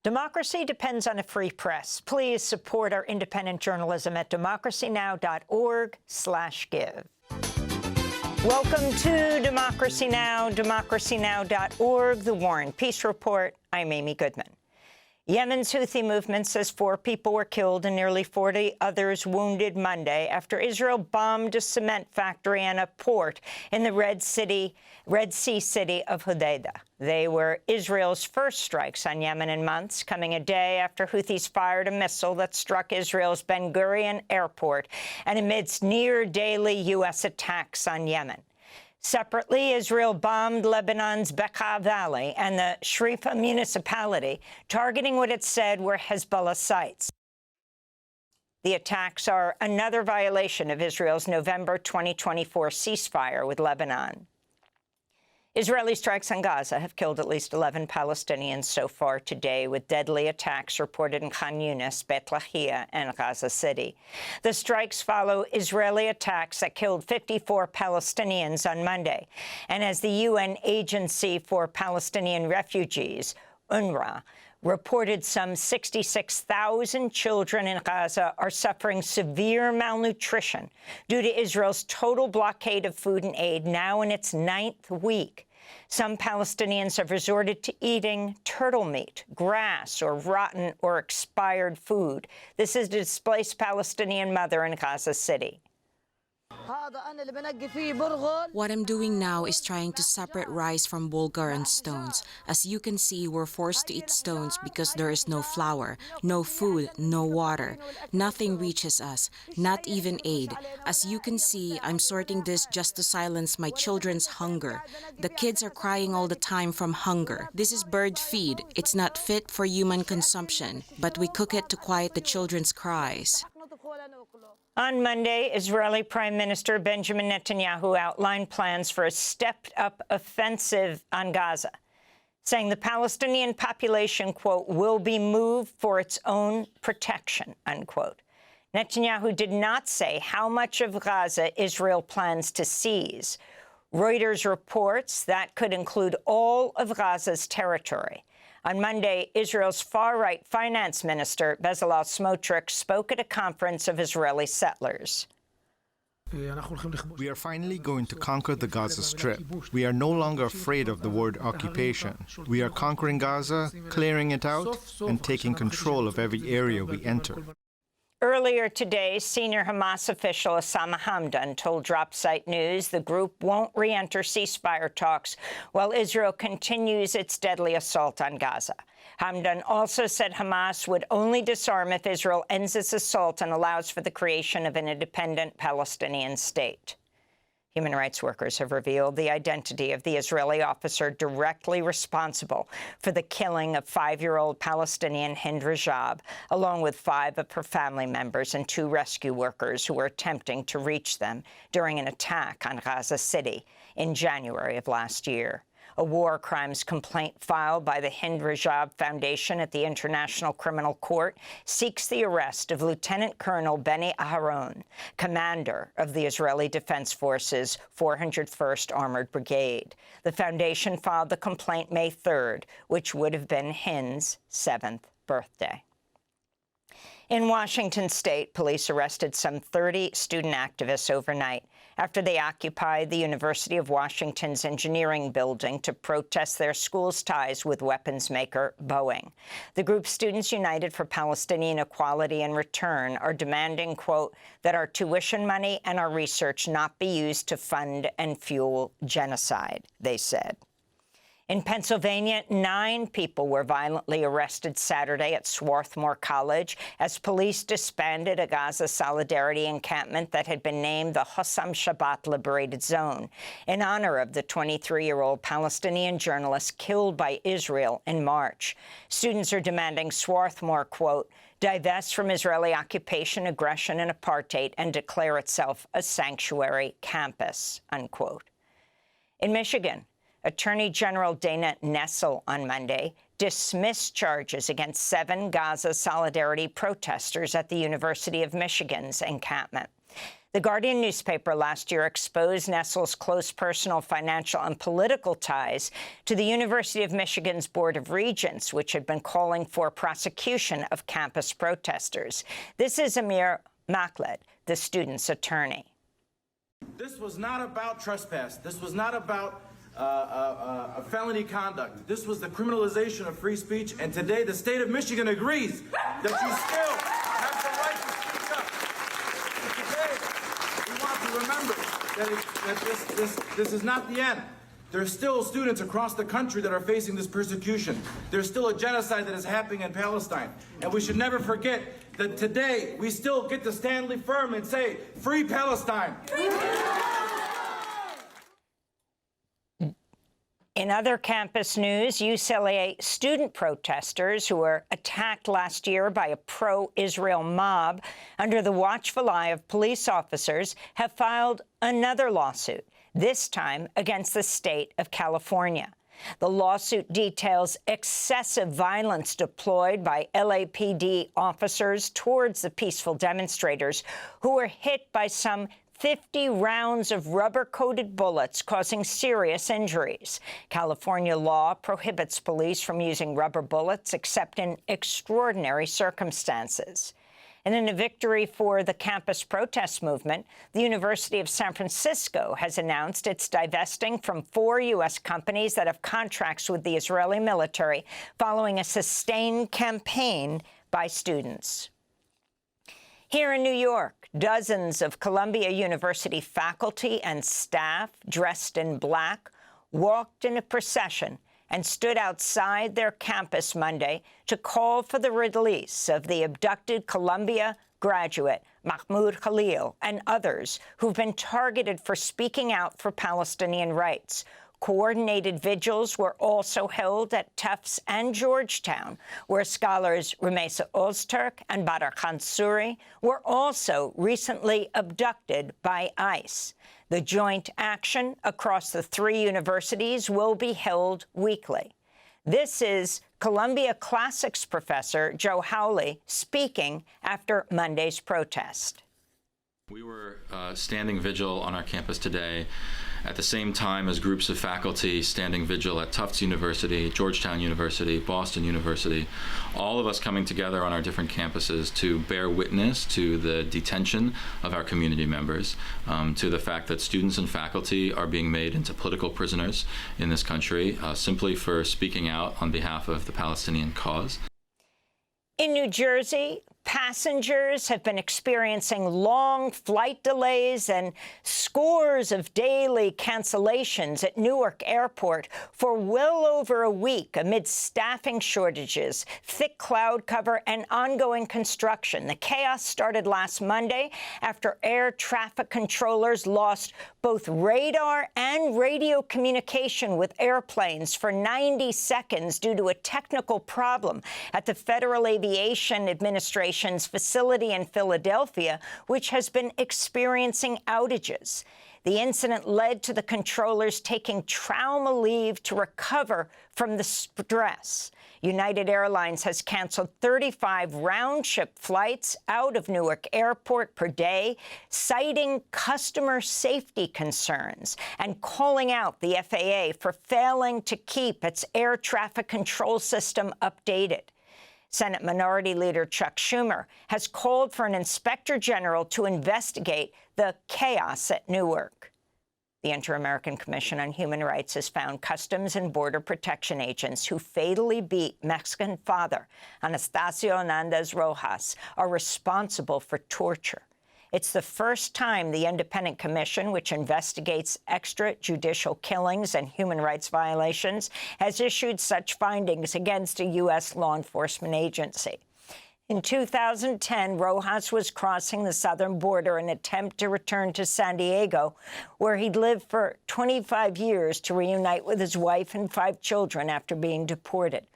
Democracy depends on a free press. Please support our independent journalism at democracynow.org/give. Welcome to Democracy Now!, democracynow.org, The War and Peace Report. I'm Amy Goodman. Yemen's Houthi movement says 4 people were killed and nearly 40 others wounded Monday after Israel bombed a cement factory and a port in the Red Sea city of Hodeidah. They were Israel's first strikes on Yemen in months, coming a day after Houthis fired a missile that struck Israel's Ben Gurion airport and amidst near-daily U.S. attacks on Yemen. Separately, Israel bombed Lebanon's Bekaa Valley and the Shrifa municipality, targeting what it said were Hezbollah sites. The attacks are another violation of Israel's November 2024 ceasefire with Lebanon. Israeli strikes on Gaza have killed at least 11 Palestinians so far today, with deadly attacks reported in Khan Yunis, Beit Lahia, and Gaza City. The strikes follow Israeli attacks that killed 54 Palestinians on Monday. And as the UN Agency for Palestinian Refugees, UNRWA, reported some 66,000 children in Gaza are suffering severe malnutrition due to Israel's total blockade of food and aid, now in its 9th week. Some Palestinians have resorted to eating turtle meat, grass, or rotten or expired food. This is a displaced Palestinian mother in Gaza City. What I'm doing now is trying to separate rice from bulgur and stones. As you can see, we're forced to eat stones because there is no flour, no food, no water. Nothing reaches us, not even aid. As you can see, I'm sorting this just to silence my children's hunger. The kids are crying all the time from hunger. This is bird feed. It's not fit for human consumption, but we cook it to quiet the children's cries. On Monday, Israeli Prime Minister Benjamin Netanyahu outlined plans for a stepped-up offensive on Gaza, saying the Palestinian population, quote, will be moved for its own protection, unquote. Netanyahu did not say how much of Gaza Israel plans to seize. Reuters reports that could include all of Gaza's territory. On Monday, Israel's far-right finance minister, Bezalel Smotrich, spoke at a conference of Israeli settlers. We are finally going to conquer the Gaza Strip. We are no longer afraid of the word occupation. We are conquering Gaza, clearing it out, and taking control of every area we enter. Earlier today, senior Hamas official Osama Hamdan told Dropsite News the group won't re-enter ceasefire talks while Israel continues its deadly assault on Gaza. Hamdan also said Hamas would only disarm if Israel ends its assault and allows for the creation of an independent Palestinian state. Human rights workers have revealed the identity of the Israeli officer directly responsible for the killing of 5-year-old Palestinian Hind Rajab, along with 5 of her family members and 2 rescue workers who were attempting to reach them during an attack on Gaza City in January of last year. A war crimes complaint filed by the Hind Rajab Foundation at the International Criminal Court seeks the arrest of Lieutenant Colonel Benny Aharon, commander of the Israeli Defense Forces 401st Armored Brigade. The foundation filed the complaint May 3rd, which would have been Hind's 7th birthday. In Washington state, police arrested some 30 student activists overnight after they occupied the University of Washington's engineering building to protest their school's ties with weapons maker Boeing. The group Students United for Palestinian Equality and Return are demanding, quote, that our tuition money and our research not be used to fund and fuel genocide, they said. In Pennsylvania, 9 people were violently arrested Saturday at Swarthmore College as police disbanded a Gaza Solidarity encampment that had been named the Hossam Shabbat Liberated Zone in honor of the 23-year-old Palestinian journalist killed by Israel in March. Students are demanding Swarthmore, quote, divest from Israeli occupation, aggression, and apartheid and declare itself a sanctuary campus, unquote. In Michigan, Attorney General Dana Nessel on Monday dismissed charges against 7 Gaza Solidarity protesters at the University of Michigan's encampment. The Guardian newspaper last year exposed Nessel's close personal, financial, and political ties to the University of Michigan's Board of Regents, which had been calling for prosecution of campus protesters. This is Amir Makhlad, the student's attorney. This was not about trespass. This was not about a felony conduct. This was the criminalization of free speech, and today the state of Michigan agrees that you still have the right to speak up. But today, we want to remember that this is not the end. There are still students across the country that are facing this persecution. There's still a genocide that is happening in Palestine. And we should never forget that today we still get to stand firm and say, "Free Palestine." In other campus news, UCLA student protesters who were attacked last year by a pro-Israel mob under the watchful eye of police officers have filed another lawsuit, this time against the state of California. The lawsuit details excessive violence deployed by LAPD officers towards the peaceful demonstrators who were hit by some 50 rounds of rubber-coated bullets, causing serious injuries. California law prohibits police from using rubber bullets except in extraordinary circumstances. And in a victory for the campus protest movement, the University of San Francisco has announced it's divesting from 4 U.S. companies that have contracts with the Israeli military following a sustained campaign by students. Here in New York, dozens of Columbia University faculty and staff dressed in black walked in a procession and stood outside their campus Monday to call for the release of the abducted Columbia graduate Mahmoud Khalil and others who've been targeted for speaking out for Palestinian rights. Coordinated vigils were also held at Tufts and Georgetown, where scholars Rumeysa Ozturk and Badr Khansuri were also recently abducted by ICE. The joint action across the 3 universities will be held weekly. This is Columbia Classics professor Joe Howley speaking after Monday's protest. We were standing vigil on our campus today at the same time as groups of faculty standing vigil at Tufts University, Georgetown University, Boston University, all of us coming together on our different campuses to bear witness to the detention of our community members, to the fact that students and faculty are being made into political prisoners in this country simply for speaking out on behalf of the Palestinian cause. In New Jersey, passengers have been experiencing long flight delays and scores of daily cancellations at Newark Airport for well over a week amid staffing shortages, thick cloud cover, and ongoing construction. The chaos started last Monday after air traffic controllers lost both radar and radio communication with airplanes for 90 seconds due to a technical problem at the Federal Aviation Administration's facility in Philadelphia, which has been experiencing outages. The incident led to the controllers taking trauma leave to recover from the stress. United Airlines has canceled 35 round-trip flights out of Newark Airport per day, citing customer safety concerns and calling out the FAA for failing to keep its air traffic control system updated. Senate Minority Leader Chuck Schumer has called for an inspector general to investigate the chaos at Newark. The Inter-American Commission on Human Rights has found Customs and Border Protection agents who fatally beat Mexican father Anastasio Hernandez Rojas are responsible for torture. It's the first time the Independent Commission, which investigates extrajudicial killings and human rights violations, has issued such findings against a U.S. law enforcement agency. In 2010, Rojas was crossing the southern border in an attempt to return to San Diego, where he'd lived for 25 years to reunite with his wife and 5 children after being deported.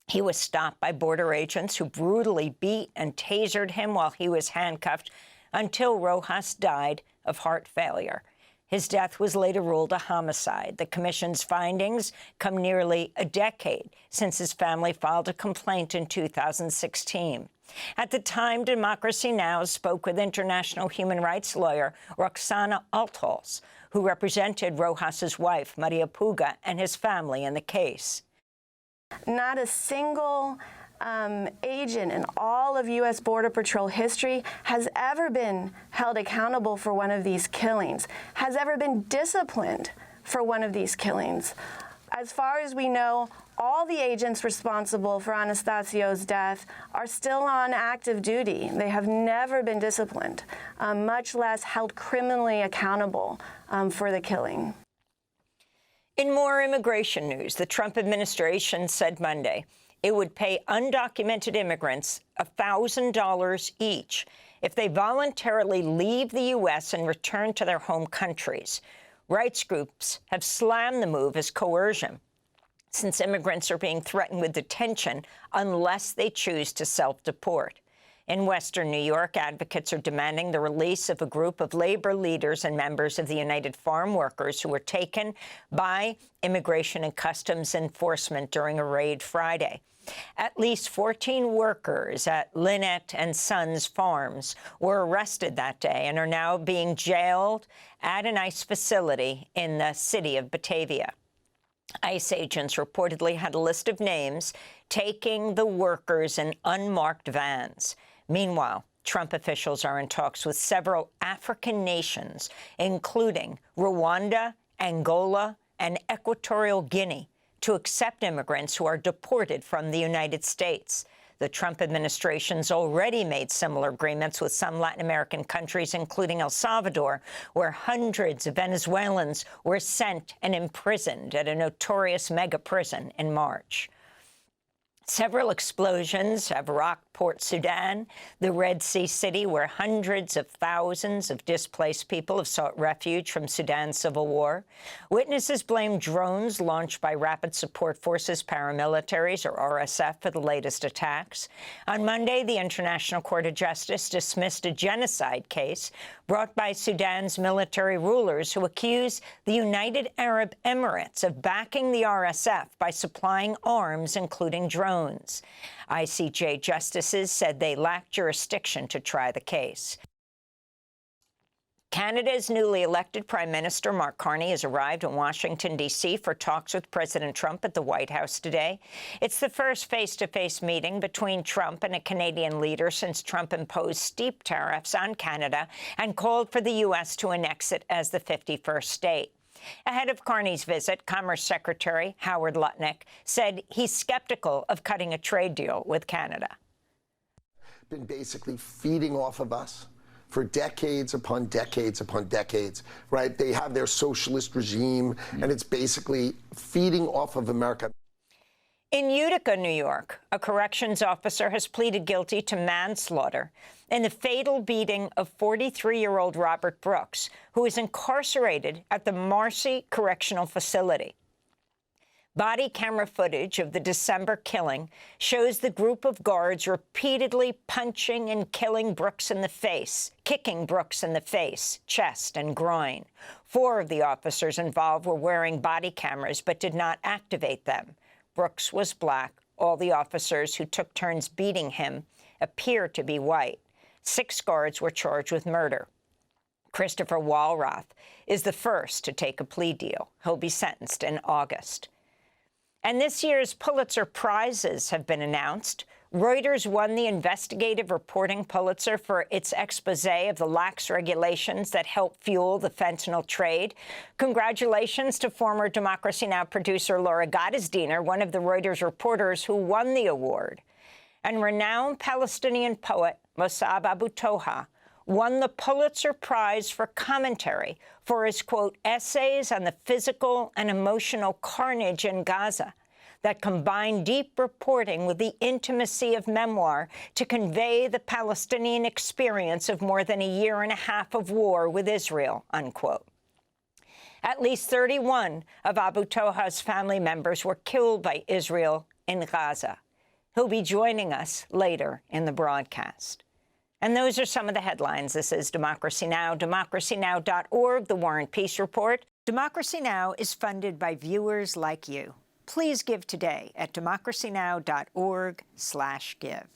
He was stopped by border agents who brutally beat and tasered him while he was handcuffed until Rojas died of heart failure. His death was later ruled a homicide. The commission's findings come nearly a decade since his family filed a complaint in 2016. At the time, Democracy Now! Spoke with international human rights lawyer Roxana Altholz, who represented Rojas's wife, Maria Puga, and his family in the case. Not a single agent in all of U.S. Border Patrol history has ever been held accountable for one of these killings, has ever been disciplined for one of these killings. As far as we know, all the agents responsible for Anastasio's death are still on active duty. They have never been disciplined, much less held criminally accountable for the killing. In more immigration news, the Trump administration said Monday it would pay undocumented immigrants $1,000 each if they voluntarily leave the U.S. and return to their home countries. Rights groups have slammed the move as coercion, since immigrants are being threatened with detention unless they choose to self-deport. In Western New York, advocates are demanding the release of a group of labor leaders and members of the United Farm Workers who were taken by Immigration and Customs Enforcement during a raid Friday. At least 14 workers at Lynette and Sons Farms were arrested that day and are now being jailed at an ICE facility in the city of Batavia. ICE agents reportedly had a list of names taking the workers in unmarked vans. Meanwhile, Trump officials are in talks with several African nations, including Rwanda, Angola, and Equatorial Guinea, to accept immigrants who are deported from the United States. The Trump administration's already made similar agreements with some Latin American countries, including El Salvador, where hundreds of Venezuelans were sent and imprisoned at a notorious mega prison in March. Several explosions have rocked Port Sudan, the Red Sea city where hundreds of thousands of displaced people have sought refuge from Sudan's civil war. Witnesses blame drones launched by Rapid Support Forces paramilitaries, or RSF, for the latest attacks. On Monday, the International Court of Justice dismissed a genocide case brought by Sudan's military rulers who accuse the United Arab Emirates of backing the RSF by supplying arms, including drones. ICJ justices said they lacked jurisdiction to try the case. Canada's newly elected Prime Minister, Mark Carney, has arrived in Washington, D.C. for talks with President Trump at the White House today. It's the first face-to-face meeting between Trump and a Canadian leader since Trump imposed steep tariffs on Canada and called for the U.S. to annex it as the 51st state. Ahead of Carney's visit, Commerce Secretary Howard Lutnick said he's skeptical of cutting a trade deal with Canada. Been basically feeding off of us for decades upon decades upon decades, right? They have their socialist regime, and it's basically feeding off of America. In Utica, New York, a corrections officer has pleaded guilty to manslaughter in the fatal beating of 43-year-old Robert Brooks, who is incarcerated at the Marcy Correctional Facility. Body camera footage of the December killing shows the group of guards repeatedly punching and kicking Brooks in the face, chest, and groin. 4 of the officers involved were wearing body cameras but did not activate them. Brooks was black. All the officers who took turns beating him appear to be white. 6 guards were charged with murder. Christopher Walrath is the first to take a plea deal. He'll be sentenced in August. And this year's Pulitzer Prizes have been announced. Reuters won the investigative reporting Pulitzer for its expose of the lax regulations that help fuel the fentanyl trade. Congratulations to former Democracy Now! Producer Laura Gottesdiener, one of the Reuters reporters who won the award. And renowned Palestinian poet Mossab Abu Toha won the Pulitzer Prize for commentary for his, quote, essays on the physical and emotional carnage in Gaza that combine deep reporting with the intimacy of memoir to convey the Palestinian experience of more than a year and a half of war with Israel, unquote. At least 31 of Abu Toha's family members were killed by Israel in Gaza. He'll be joining us later in the broadcast. And those are some of the headlines. This is Democracy Now!, democracynow.org, The War and Peace Report. Democracy Now! Is funded by viewers like you. Please give today at democracynow.org/give.